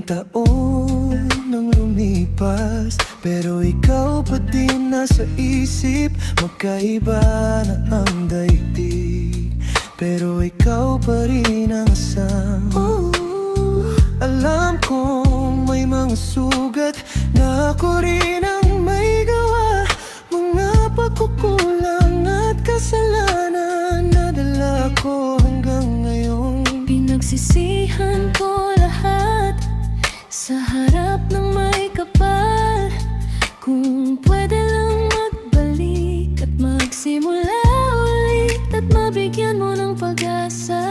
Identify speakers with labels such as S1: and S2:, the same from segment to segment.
S1: taon nang lumipas, pero ikaw pa din nasa isip. Magkaiba na ang daigdig, pero ikaw pa rin ang asam. Alam kong may mga sugat na ako rin ang may gawa, mga pagkukulang at kasalanan na dala ko hanggang ngayon.
S2: Pinagsisihan ko lahat sa harap ng may kapal. Kung pwede lang magbalik at magsimula ulit, at mabigyan mo ng pag-asa.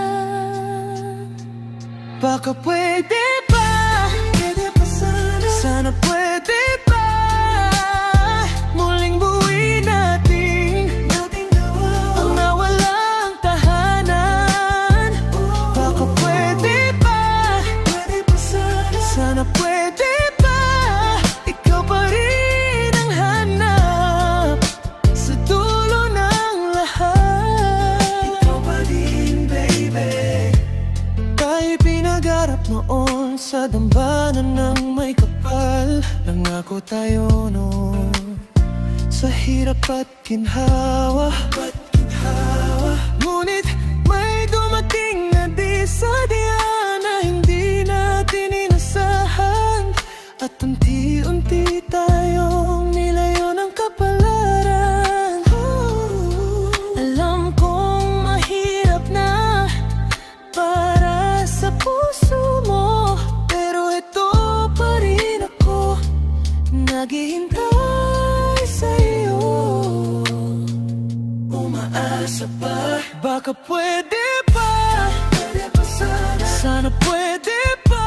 S1: Baka pwede ba? Pwede pa sana? Sana pwede ba? Muling buuin natin ang nawalang tahanan. Baka pwede ba? Pwede pa sana? Sana pwede ba? Ikaw pa rin ang hanap sa dulo ng lahat. Ikaw pa din, baby. Tayo'y pinag-arap noon sa dambana ng may kapal. Nangako tayo noon sa hirap at ginhawa. Ngunit may dumating na di sadya na hindi natin inasahan, at unti-unti tayong nilayo ng kapalaran.
S2: Alam kong mahirap na para sa puso mo,
S1: Pero ito pa rin ako,
S2: naghihintay sa'yo.
S1: umaasa pa. Baka pwede ba? Pwede pa sana? Sana pwede ba?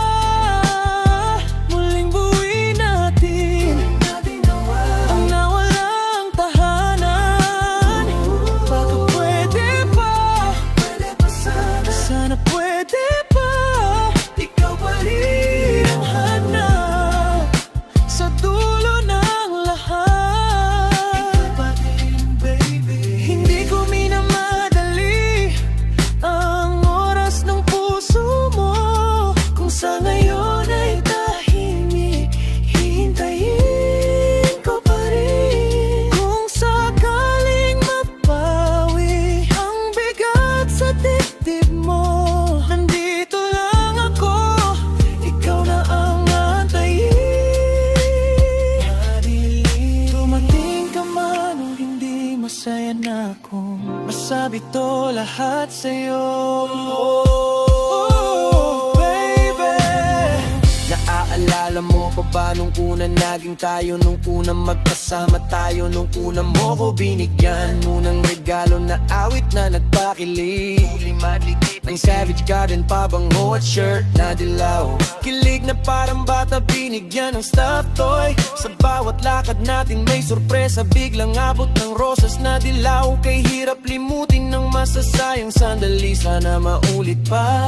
S1: Muling buuin natin ang nawalang tahanan. Baka pwede ba? Pwede pa sana? Sana pwede ba? Ikaw pa rin ang hanap sa dulo ng lahat. Ikaw pa din, baby. Hindi ko minamadali ang oras ng puso mo. Kung sa ngayon ay tahimik, hihintayin ko pa rin. Kung sakaling mapawi ang bigat sa dibdib mo, nandito lang ako, ikaw na ang antayin. Dumating ka man o hindi, masaya na akong masabi to lahat sa'yo. Baby, naaalala mo pa ba nung una naging tayo, nung una magkasama tayo, nung una mo ko binigyan unang regalo na awit na nagpakilig. Ang Savage Garden pabango at shirt na dilaw, kilig na parang bata binigyan ng stuffed toy. Sa bawat lakad natin may sorpresa, biglang abot ng rosas na dilaw. Kay hirap limutin ng masasayang sandali, sana maulit pa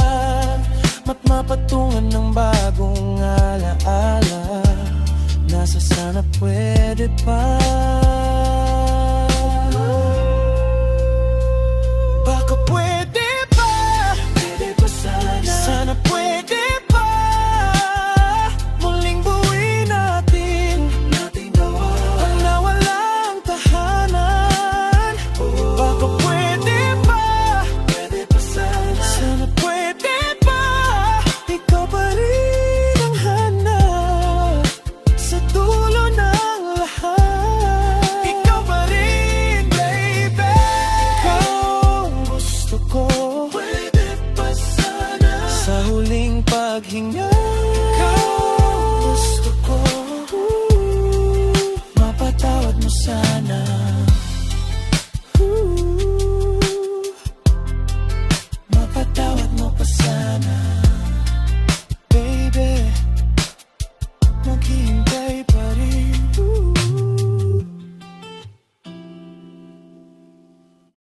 S1: at mapatungan ng bagong alaala. Nasa sana pwede pa. Baka pwede ba? Pwede pa sana? Sana pwede ba? Muling buuin natin ang nawalang tahanan. Baka pwede ba? Pwede pa sana? Sana pwede ba? Ikaw pa rin ang hanap sa dulo ng lahat. Ikaw pa rin, baby. Ikaw ang gusto ko. Pwede pa sana? Sa huling paghinga